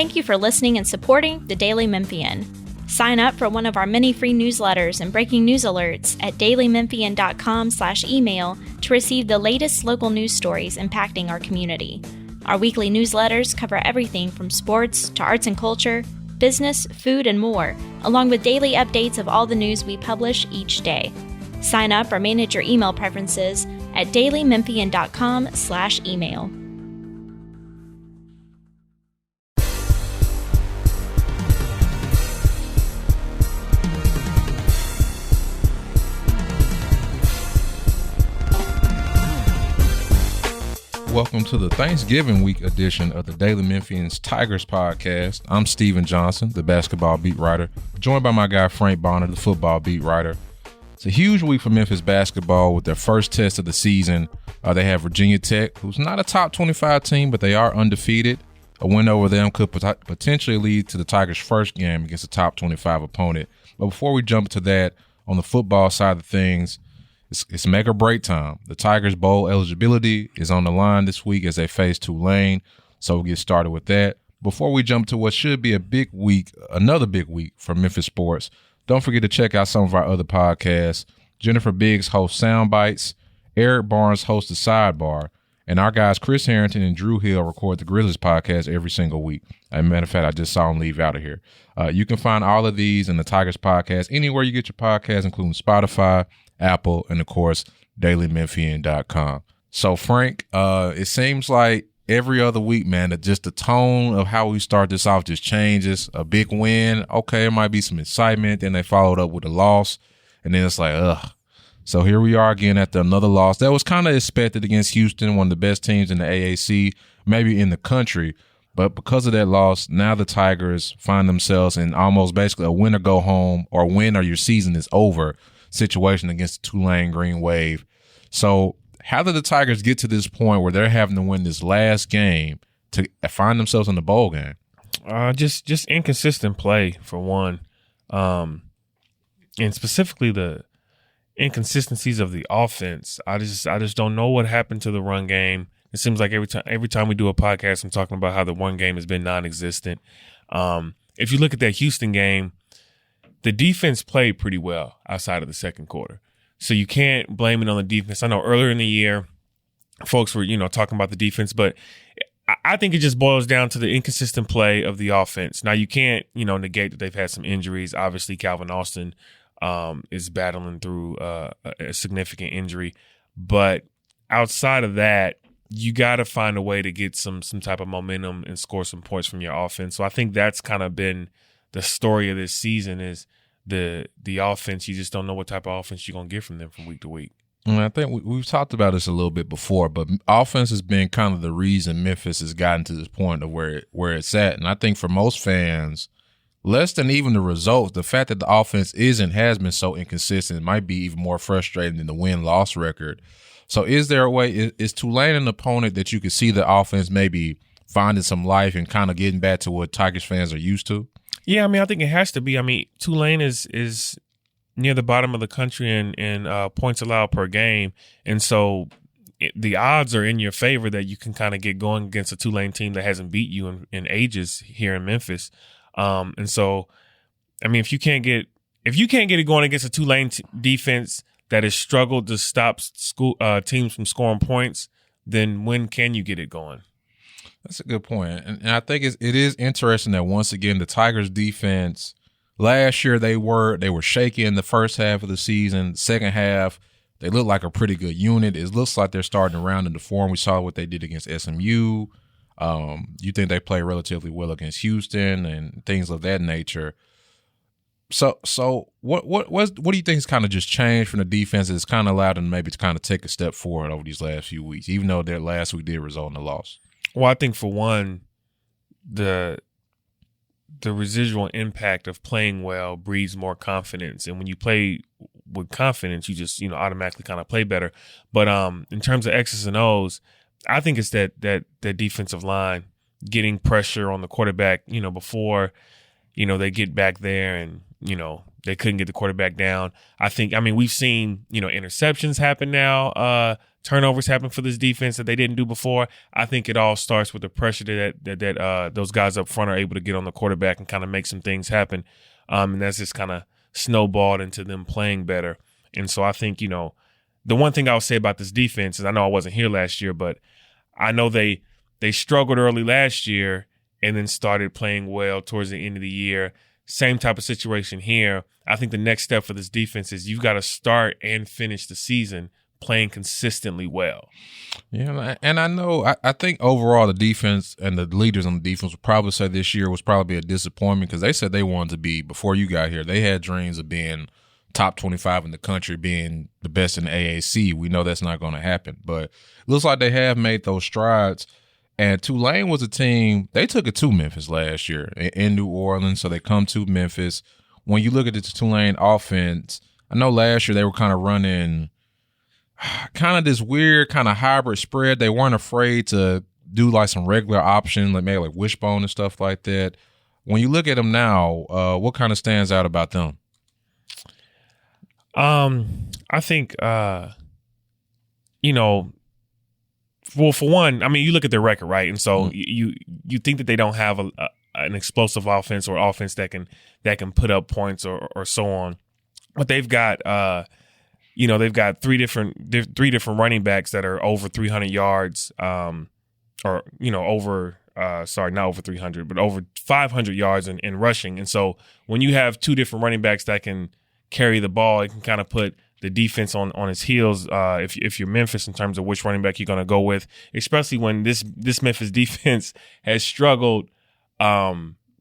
Thank you for listening and supporting the Daily Memphian. Sign up for one of our many free newsletters and breaking news alerts at dailymemphian.com/email to receive the latest local news stories impacting our community. Our weekly newsletters cover everything from sports to arts and culture, business, food, and more, along with daily updates of all the news we publish each day. Sign up or manage your email preferences at dailymemphian.com/email. Welcome to the Thanksgiving week edition of the Daily Memphian's Tigers podcast. I'm Steven Johnson, the basketball beat writer, joined by my guy Frank Bonner, the football beat writer. It's a huge week for Memphis basketball with their first test of the season. They have Virginia Tech, who's not a top 25 team, but they are undefeated. A win over them could potentially lead to the Tigers' first game against a top 25 opponent. But before we jump to that, on the football side of things, it's make or break time. The Tigers' bowl eligibility is on the line this week as they face Tulane, so we'll get started with that. Before we jump to what should be a big week, another big week for Memphis sports, don't forget to check out some of our other podcasts. Jennifer Biggs hosts Sound Bites, Eric Barnes hosts The Sidebar, and our guys Chris Harrington and Drew Hill record the Grizzlies podcast every single week. As a matter of fact, I just saw them leave out of here. You can find all of these and the Tigers podcast anywhere you get your podcasts, including Spotify, Apple, and of course, dailymemphian.com. So Frank, it seems like every other week, man, that just the tone of how we start this off just changes. A big win, okay, it might be some excitement, then they followed up with a loss, and then it's like, ugh. So here we are again after another loss. That was kind of expected against Houston, one of the best teams in the AAC, maybe in the country. But because of that loss, now the Tigers find themselves in almost basically a win or go home or win or your season is over situation against the Tulane Green Wave. So how did the Tigers get to this point where they're having to win this last game to find themselves in the bowl game? Just inconsistent play for one, and specifically the inconsistencies of the offense. I just don't know what happened to the run game. It seems like every time we do a podcast, I'm talking about how the run game has been non-existent. If you look at that Houston game, the defense played pretty well outside of the second quarter. So you can't blame it on the defense. I know earlier in the year, folks were, talking about the defense, but I think it just boils down to the inconsistent play of the offense. Now, you can't, negate that they've had some injuries. Obviously, Calvin Austin is battling through a significant injury. But outside of that, you got to find a way to get some type of momentum and score some points from your offense. So I think that's kind of been the story of this season is the offense. You just don't know what type of offense you're going to get from them from week to week. And I think we've talked about this a little bit before, but offense has been kind of the reason Memphis has gotten to this point of where it's at. And I think for most fans, less than even the results, the fact that the offense has been so inconsistent might be even more frustrating than the win-loss record. So is there a way, is Tulane an opponent that you could see the offense maybe finding some life and kind of getting back to what Tigers fans are used to? Yeah, I think it has to be. Tulane is near the bottom of the country in points allowed per game. And so the odds are in your favor that you can kind of get going against a Tulane team that hasn't beat you in ages here in Memphis. And so, if you can't get it going against a Tulane defense that has struggled to stop teams from scoring points, then when can you get it going? That's a good point. And I think it is interesting that once again, the Tigers defense last year, they were shaky in the first half of the season. Second half, they look like a pretty good unit. It looks like they're starting to round into form. We saw what they did against SMU. You think they play relatively well against Houston and things of that nature. So what do you think has kind of just changed from the defense that's kind of allowed them maybe to kind of take a step forward over these last few weeks, even though their last week did result in a loss? Well, I think for one, the residual impact of playing well breeds more confidence, and when you play with confidence, you just automatically kind of play better. But in terms of X's and O's, I think it's that defensive line getting pressure on the quarterback. Before they get back there and they couldn't get the quarterback down. We've seen interceptions happen now turnovers happen for this defense that they didn't do before. I think it all starts with the pressure that those guys up front are able to get on the quarterback and kind of make some things happen. And that's just kind of snowballed into them playing better. And so I think, the one thing I'll say about this defense is I know I wasn't here last year, but I know they struggled early last year and then started playing well towards the end of the year. Same type of situation here. I think the next step for this defense is you've got to start and finish the season playing consistently well. Yeah, and I think overall the defense and the leaders on the defense would probably say this year was probably a disappointment because they said they wanted to be, before you got here, they had dreams of being top 25 in the country, being the best in the AAC. We know that's not going to happen, but it looks like they have made those strides. And Tulane was a team, they took it to Memphis last year in New Orleans, so they come to Memphis. When you look at the Tulane offense, I know last year they were kind of running kind of this weird kind of hybrid spread. They weren't afraid to do like some regular option, like maybe like wishbone and stuff like that. When you look at them now, what kind of stands out about them? I think, well, for one, I mean, you look at their record, right? And so you think that they don't have an explosive offense or offense that can put up points or so on, but they've got they've got three different running backs that are over 300 yards, not over 300, but over 500 yards in rushing. And so when you have two different running backs that can carry the ball, it can kind of put the defense on its heels if you're Memphis in terms of which running back you're going to go with, especially when this Memphis defense has struggled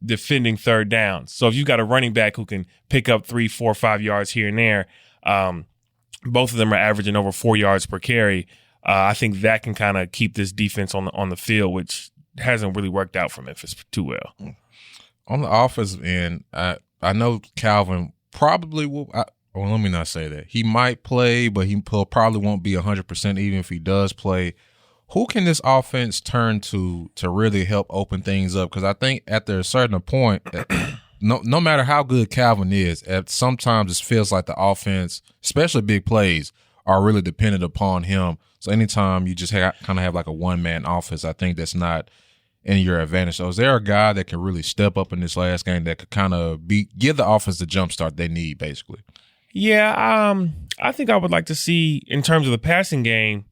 defending third downs. So if you've got a running back who can pick up 3, 4, 5 yards here and there, both of them are averaging over 4 yards per carry. I think that can kind of keep this defense on the field, which hasn't really worked out for Memphis too well. On the offensive end, I know Calvin probably will. Well, let me not say that. He might play, but he probably won't be 100% even if he does play. Who can this offense turn to really help open things up? Because I think at a certain point, no matter how good Calvin is, sometimes it feels like the offense, especially big plays, are really dependent upon him. So anytime you just kind of have like a one-man offense, I think that's not in your advantage. So is there a guy that can really step up in this last game that could kind of give the offense the jump start they need, basically? Yeah, I think I would like to see, in terms of the passing game,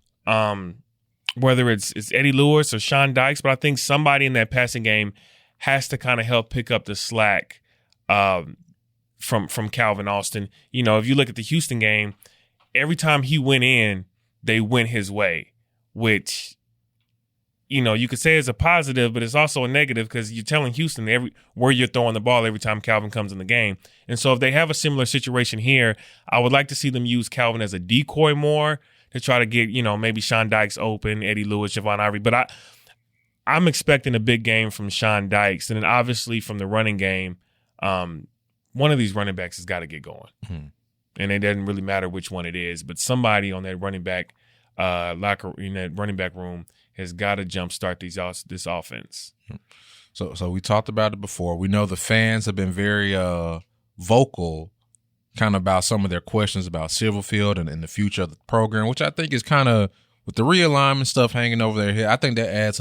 whether it's Eddie Lewis or Sean Dykes, but I think somebody in that passing game has to kind of help pick up the slack from Calvin Austin. If you look at the Houston game, every time he went in, they went his way, which you could say is a positive, but it's also a negative because you're telling Houston where you're throwing the ball every time Calvin comes in the game. And so if they have a similar situation here, I would like to see them use Calvin as a decoy more to try to get, maybe Sean Dykes open, Eddie Lewis, Javon Ivory. But I'm expecting a big game from Sean Dykes. And then obviously from the running game, one of these running backs has got to get going. Mm-hmm. And it doesn't really matter which one it is, but somebody on that running back locker in that running back room has got to jumpstart this offense. So we talked about it before. We know the fans have been very vocal kind of about some of their questions about Silverfield and the future of the program, which I think is kind of, with the realignment stuff hanging over their head, I think that adds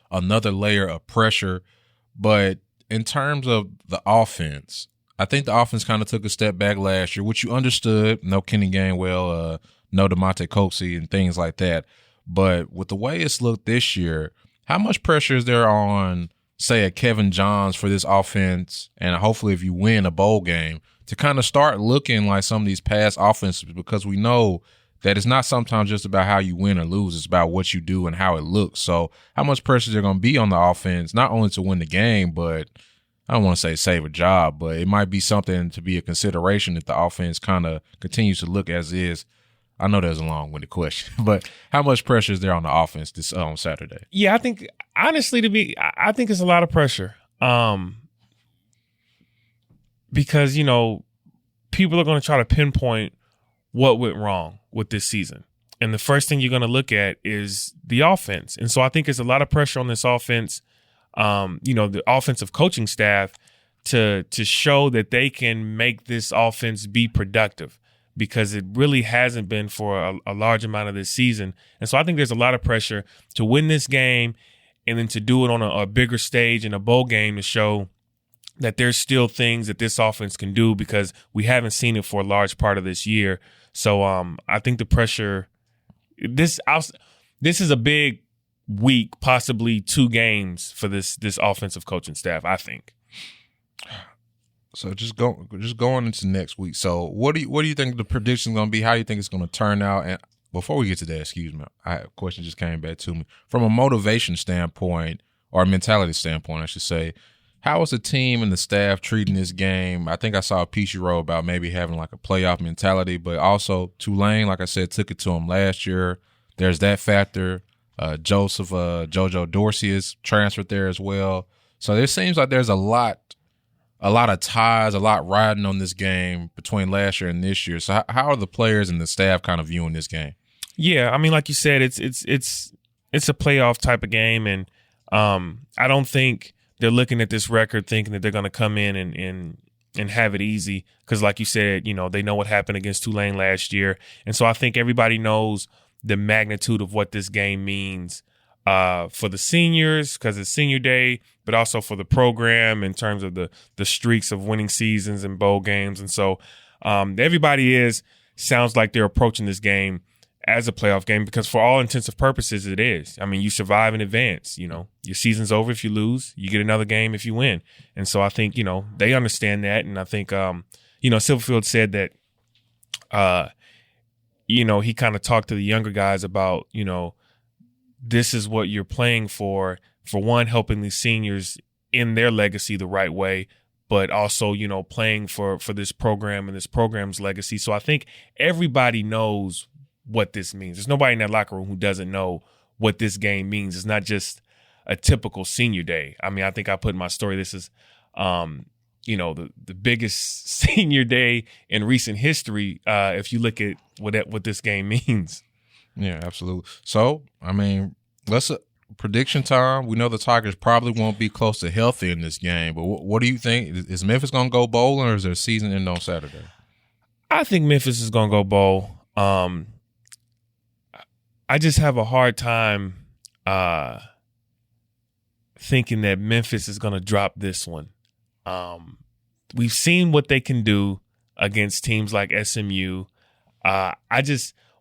another layer of pressure. But in terms of the offense, I think the offense kind of took a step back last year, which you understood. No Kenny Gainwell, no DeMonte Coxey and things like that. But with the way it's looked this year, how much pressure is there on, say, a Kevin Johns for this offense, and hopefully if you win a bowl game, to kind of start looking like some of these past offenses? Because we know that it's not sometimes just about how you win or lose. It's about what you do and how it looks. So how much pressure is there going to be on the offense, not only to win the game, but I don't want to say save a job, but it might be something to be a consideration if the offense kind of continues to look as is. I know that's a long-winded question, but how much pressure is there on the offense this on Saturday? Yeah, I think honestly, I think it's a lot of pressure. Because people are going to try to pinpoint what went wrong with this season, and the first thing you're going to look at is the offense. And so I think there's a lot of pressure on this offense. The offensive coaching staff to show that they can make this offense be productive. because it really hasn't been for a large amount of this season. And so I think there's a lot of pressure to win this game and then to do it on a bigger stage in a bowl game to show that there's still things that this offense can do, because we haven't seen it for a large part of this year. So I think the pressure, this is a big week, possibly 2 games for this offensive coaching staff, I think. So just going into next week. So what do you think the prediction is going to be? How do you think it's going to turn out? And before we get to that, excuse me, a question just came back to me. From a motivation standpoint, or a mentality standpoint, I should say, how is the team and the staff treating this game? I think I saw a piece you wrote about maybe having like a playoff mentality, but also Tulane, like I said, took it to them last year. There's that factor. JoJo Dorsey is transferred there as well. So it seems like there's a lot of ties, a lot riding on this game between last year and this year. So how are the players and the staff kind of viewing this game? Yeah, I mean, like you said, it's a playoff type of game, and I don't think they're looking at this record thinking that they're going to come in and have it easy, because like you said, they know what happened against Tulane last year. And so I think everybody knows the magnitude of what this game means for the seniors, because it's senior day, but also for the program in terms of the streaks of winning seasons and bowl games. And so everybody sounds like they're approaching this game as a playoff game, because for all intents and purposes, it is. I mean, you survive in advance. Your season's over if you lose. You get another game if you win. And so I think, they understand that. And I think, Silverfield said that, he kind of talked to the younger guys about, this is what you're playing for one, helping these seniors in their legacy the right way, but also, playing for this program and this program's legacy. So I think everybody knows what this means. There's nobody in that locker room who doesn't know what this game means. It's not just a typical senior day. I mean, I think I put in my story, this is, the biggest senior day in recent history, if you look at what this game means. Yeah, absolutely. So, I mean, prediction time. We know the Tigers probably won't be close to healthy in this game, but what do you think? Is Memphis going to go bowling, or is their season end on Saturday? I think Memphis is going to go bowl. I just have a hard time thinking that Memphis is going to drop this one. We've seen what they can do against teams like SMU.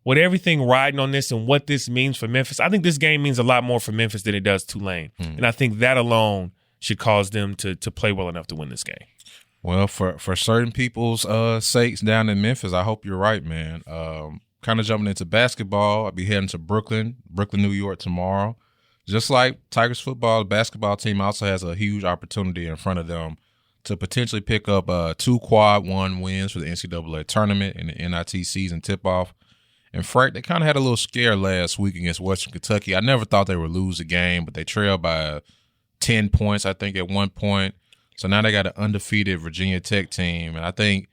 With everything riding on this and what this means for Memphis, I think this game means a lot more for Memphis than it does Tulane. And I think that alone should cause them to play well enough to win this game. Well, for certain people's sakes down in Memphis, I hope you're right, man. Kind of jumping into basketball, I'll be heading to Brooklyn, New York tomorrow. Just like Tigers football, the basketball team also has a huge opportunity in front of them to potentially pick up 2 quad 1 wins for the NCAA tournament and the NIT season tip-off. And Frank, they kind of had a little scare last week against Western Kentucky. I never thought they would lose the game, but they trailed by 10 points, I think, at one point. So now they got an undefeated Virginia Tech team, and I think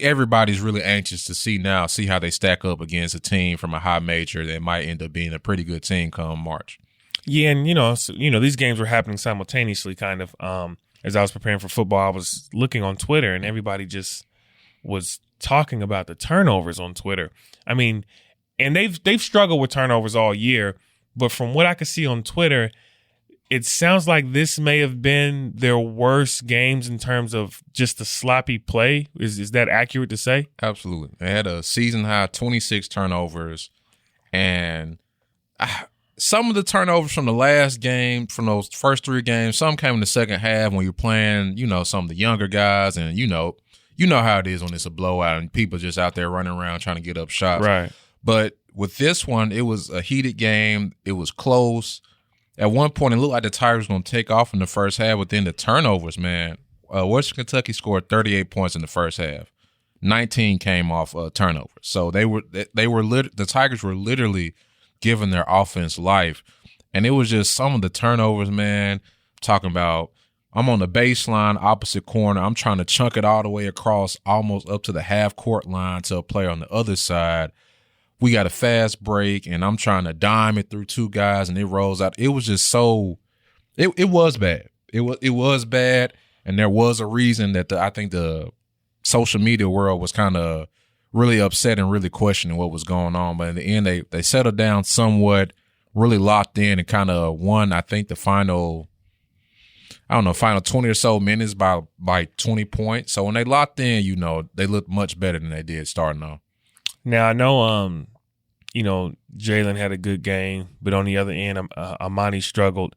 everybody's really anxious to see how they stack up against a team from a high major that might end up being a pretty good team come March. Yeah, and these games were happening simultaneously, kind of. As I was preparing for football, I was looking on Twitter, and everybody just was talking about the turnovers on Twitter. I mean, and they've struggled with turnovers all year, but from what I could see on Twitter, it sounds like this may have been their worst games in terms of just the sloppy play. Is that accurate to say? Absolutely. They had a season high 26 turnovers, and some of the turnovers from the last game, from those first 3 games, some came in the second half when you're playing, some of the younger guys, and you know how it is when it's a blowout and people just out there running around trying to get up shots. Right. But with this one, it was a heated game. It was close. At one point, it looked like the Tigers were going to take off in the first half. Within the turnovers, man, Western Kentucky scored 38 points in the first half. 19 came off turnovers. So the Tigers were literally giving their offense life. And it was just some of the turnovers, man, talking about, I'm on the baseline, opposite corner. I'm trying to chunk it all the way across, almost up to the half-court line to a player on the other side. We got a fast break, and I'm trying to dime it through 2 guys, and it rolls out. It was just so – it was bad. It was bad, and there was a reason that I think the social media world was kind of really upset and really questioning what was going on. But in the end, they settled down somewhat, really locked in, and kind of won, I think, the final 20 or so minutes by 20 points. So when they locked in, they looked much better than they did starting off. Now, I know, Jalen had a good game, but on the other end, Amani struggled.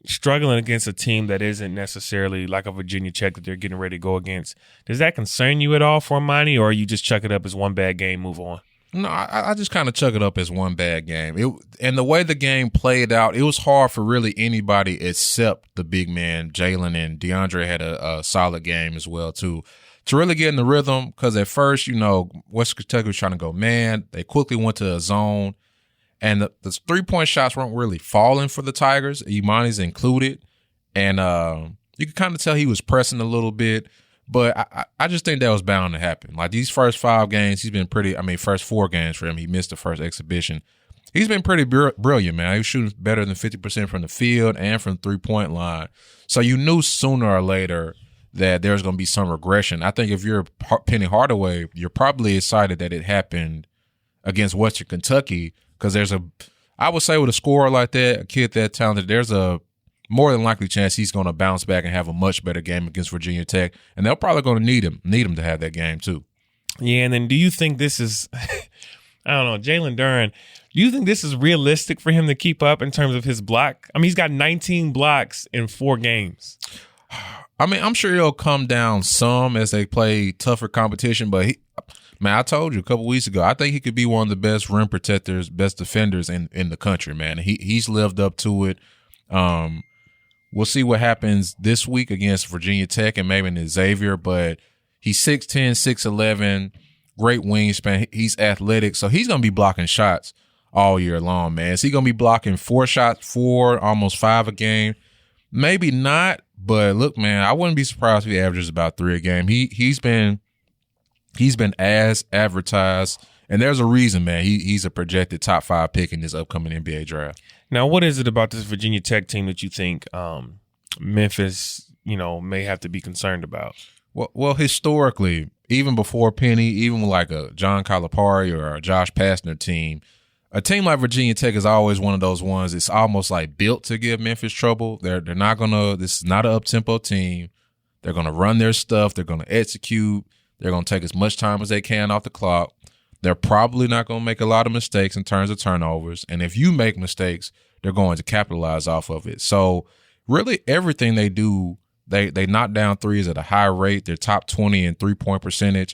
Struggling against a team that isn't necessarily like a Virginia Tech that they're getting ready to go against. Does that concern you at all for Amani, or you just chuck it up as one bad game, move on? No, I just kind of chuck it up as one bad game. And the way the game played out, it was hard for really anybody except the big man, Jalen, and DeAndre had a solid game as well, too. To really get in the rhythm, because at first, West Kentucky was trying to go man. They quickly went to a zone, and the 3-point shots weren't really falling for the Tigers, Imani's included. And you could kind of tell he was pressing a little bit. But I just think that was bound to happen. Like these first 5 games, he's been first 4 games for him. He missed the first exhibition. He's been pretty brilliant, man. He was shooting better than 50% from the field and from the 3-point line. So you knew sooner or later that there's going to be some regression. I think if you're Penny Hardaway, you're probably excited that it happened against Western Kentucky because I would say with a scorer like that, a kid that talented, there's a more than likely chance he's going to bounce back and have a much better game against Virginia Tech, and they're probably going to need him to have that game too. Yeah, and then do you think this is, I don't know, Jalen Duren, do you think this is realistic for him to keep up in terms of his block? I mean, he's got 19 blocks in 4 games. I mean, I'm sure he'll come down some as they play tougher competition, but I told you a couple weeks ago, I think he could be one of the best rim protectors, best defenders in the country, man. He's lived up to it. We'll see what happens this week against Virginia Tech and maybe in Xavier, but he's 6'10", 6'11", great wingspan. He's athletic, so he's going to be blocking shots all year long, man. Is he going to be blocking 4 shots, 4, almost 5 a game? Maybe not, but look, man, I wouldn't be surprised if he averages about 3 a game. He's been as advertised, and there's a reason, man. He's a projected top 5 pick in this upcoming NBA draft. Now, what is it about this Virginia Tech team that you think Memphis, may have to be concerned about? Well, historically, even before Penny, even like a John Calipari or a Josh Pastner team, a team like Virginia Tech is always one of those ones. It's almost like built to give Memphis trouble. They're not gonna. This is not an up-tempo team. They're gonna run their stuff. They're gonna execute. They're gonna take as much time as they can off the clock. They're probably not going to make a lot of mistakes in terms of turnovers. And if you make mistakes, they're going to capitalize off of it. So really everything they do, they knock down threes at a high rate. They're top 20 in 3-point percentage.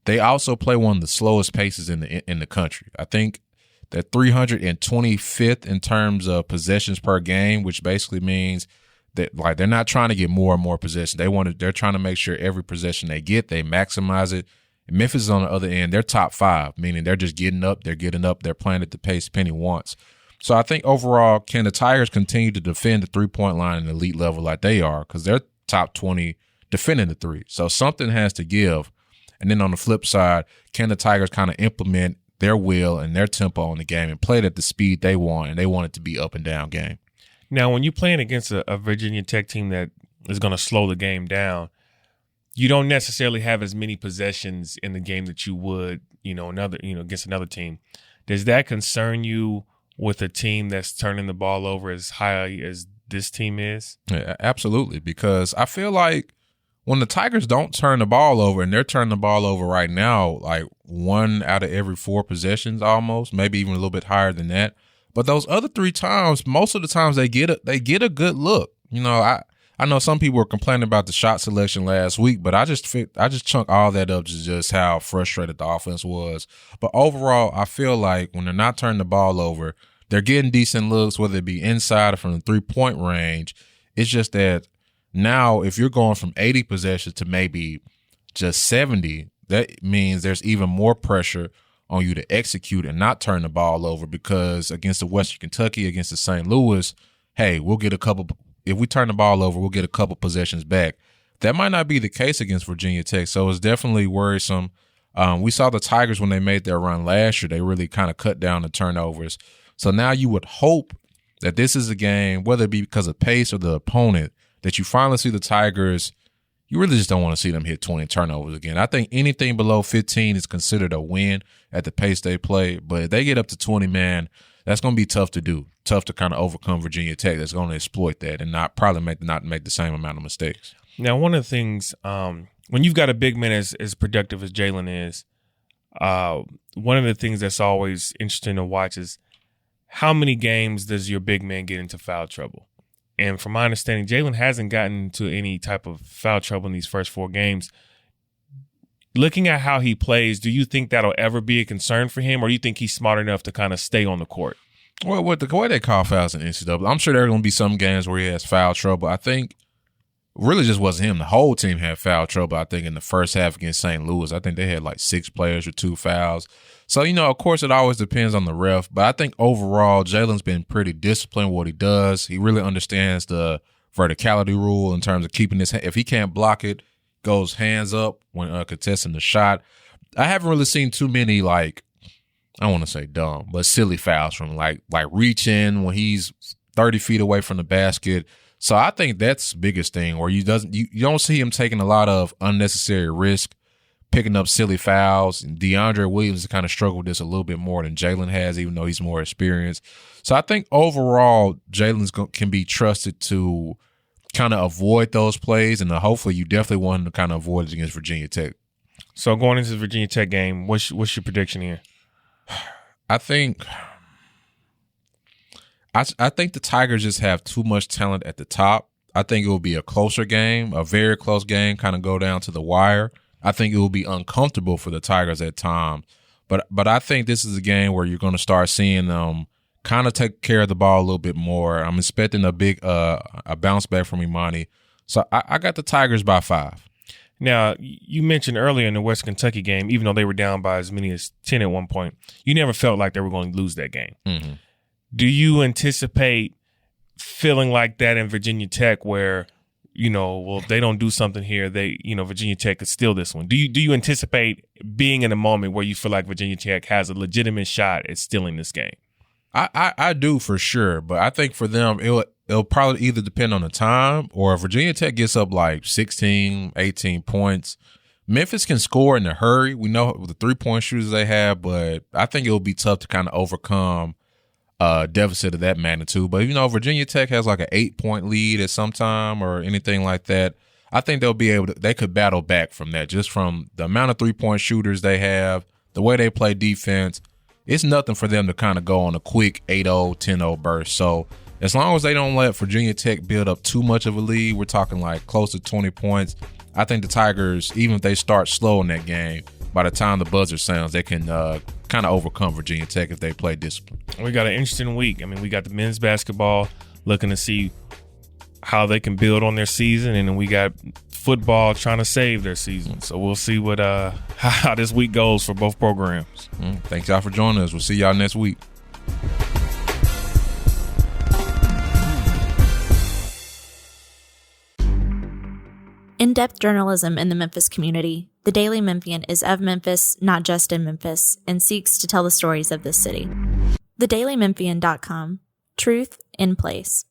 They also play one of the slowest paces in the country. I think they're 325th in terms of possessions per game, which basically means that like they're not trying to get more and more possessions. They're trying to make sure every possession they get, they maximize it. Memphis is on the other end. They're top 5, meaning they're just getting up. They're playing at the pace Penny wants. So I think overall, can the Tigers continue to defend the 3-point line at an elite level like they are? Because they're top 20 defending the 3. So something has to give. And then on the flip side, can the Tigers kind of implement their will and their tempo in the game and play it at the speed they want, and they want it to be up and down game? Now, when you're playing against a Virginia Tech team that is going to slow the game down, you don't necessarily have as many possessions in the game that you would, against another team. Does that concern you with a team that's turning the ball over as high as this team is? Yeah, absolutely, because I feel like when the Tigers don't turn the ball over, and they're turning the ball over right now, like 1 out of every 4 possessions almost, maybe even a little bit higher than that. But those other 3 times, most of the times they get a good look. I know some people were complaining about the shot selection last week, but I just chunk all that up to just how frustrated the offense was. But overall, I feel like when they're not turning the ball over, they're getting decent looks, whether it be inside or from the 3-point range. It's just that now if you're going from 80 possessions to maybe just 70, that means there's even more pressure on you to execute and not turn the ball over, because against the Western Kentucky, against the St. Louis, hey, we'll get a couple. If we turn the ball over, we'll get a couple possessions back. That might not be the case against Virginia Tech, so it's definitely worrisome. We saw the Tigers when they made their run last year. They really kind of cut down the turnovers. So now you would hope that this is a game, whether it be because of pace or the opponent, that you finally see the Tigers you really just don't want to see them hit 20 turnovers again. I think anything below 15 is considered a win at the pace they play. But if they get up to 20, man, that's going to be tough to do. Tough to kind of overcome Virginia Tech. That's going to exploit that and not make the same amount of mistakes. Now, one of the things, when you've got a big man as productive as Jalen is, one of the things that's always interesting to watch is how many games does your big man get into foul trouble? And from my understanding, Jalen hasn't gotten into any type of foul trouble in these first 4 games. Looking at how he plays, do you think that'll ever be a concern for him, or do you think he's smart enough to kind of stay on the court? Well, with the way they call fouls in NCAA, I'm sure there are going to be some games where he has foul trouble. I think really just wasn't him. The whole team had foul trouble, I think, in the first half against St. Louis. I think they had like 6 players with 2 fouls. So, of course, it always depends on the ref. But I think overall, Jalen's been pretty disciplined with what he does. He really understands the verticality rule in terms of keeping his – if he can't block it, goes hands up when contesting the shot. I haven't really seen too many, like, I don't want to say dumb, but silly fouls from like reaching when he's 30 feet away from the basket. So I think that's the biggest thing, where you don't see him taking a lot of unnecessary risk, picking up silly fouls. And DeAndre Williams has kind of struggled with this a little bit more than Jalen has, even though he's more experienced. So I think overall, Jalen can be trusted to kind of avoid those plays, and hopefully you definitely want him to kind of avoid it against Virginia Tech. So going into the Virginia Tech game, what's your prediction here? I think the Tigers just have too much talent at the top. I think it will be a closer game, a very close game, kind of go down to the wire. I think it will be uncomfortable for the Tigers at times. But I think this is a game where you're going to start seeing them kind of take care of the ball a little bit more. I'm expecting a big a bounce back from Imani. So I got the Tigers by 5. Now, you mentioned earlier in the West Kentucky game, even though they were down by as many as 10 at one point, you never felt like they were going to lose that game. Mm-hmm. Do you anticipate feeling like that in Virginia Tech where, if they don't do something here, Virginia Tech could steal this one? Do you anticipate being in a moment where you feel like Virginia Tech has a legitimate shot at stealing this game? I do for sure, but I think for them, it'll probably either depend on the time, or if Virginia Tech gets up like 16, 18 points, Memphis can score in a hurry. We know the 3-point shooters they have, but I think it'll be tough to kind of overcome a deficit of that magnitude. But, Virginia Tech has like an 8-point lead at some time or anything like that. I think they could battle back from that, just from the amount of 3-point shooters they have, the way they play defense. It's nothing for them to kind of go on a quick 8-0, 10-0 burst. So as long as they don't let Virginia Tech build up too much of a lead, we're talking like close to 20 points, I think the Tigers, even if they start slow in that game, by the time the buzzer sounds, they can kind of overcome Virginia Tech if they play discipline. We got an interesting week. I mean, we got the men's basketball looking to see how they can build on their season, and then we got football trying to save their season. So we'll see what how this week goes for both programs. Thanks y'all for joining us. We'll see y'all next week. In-depth journalism in the Memphis community, the Daily Memphian is of Memphis, not just in Memphis, and seeks to tell the stories of this city. TheDailyMemphian.com. Truth in place.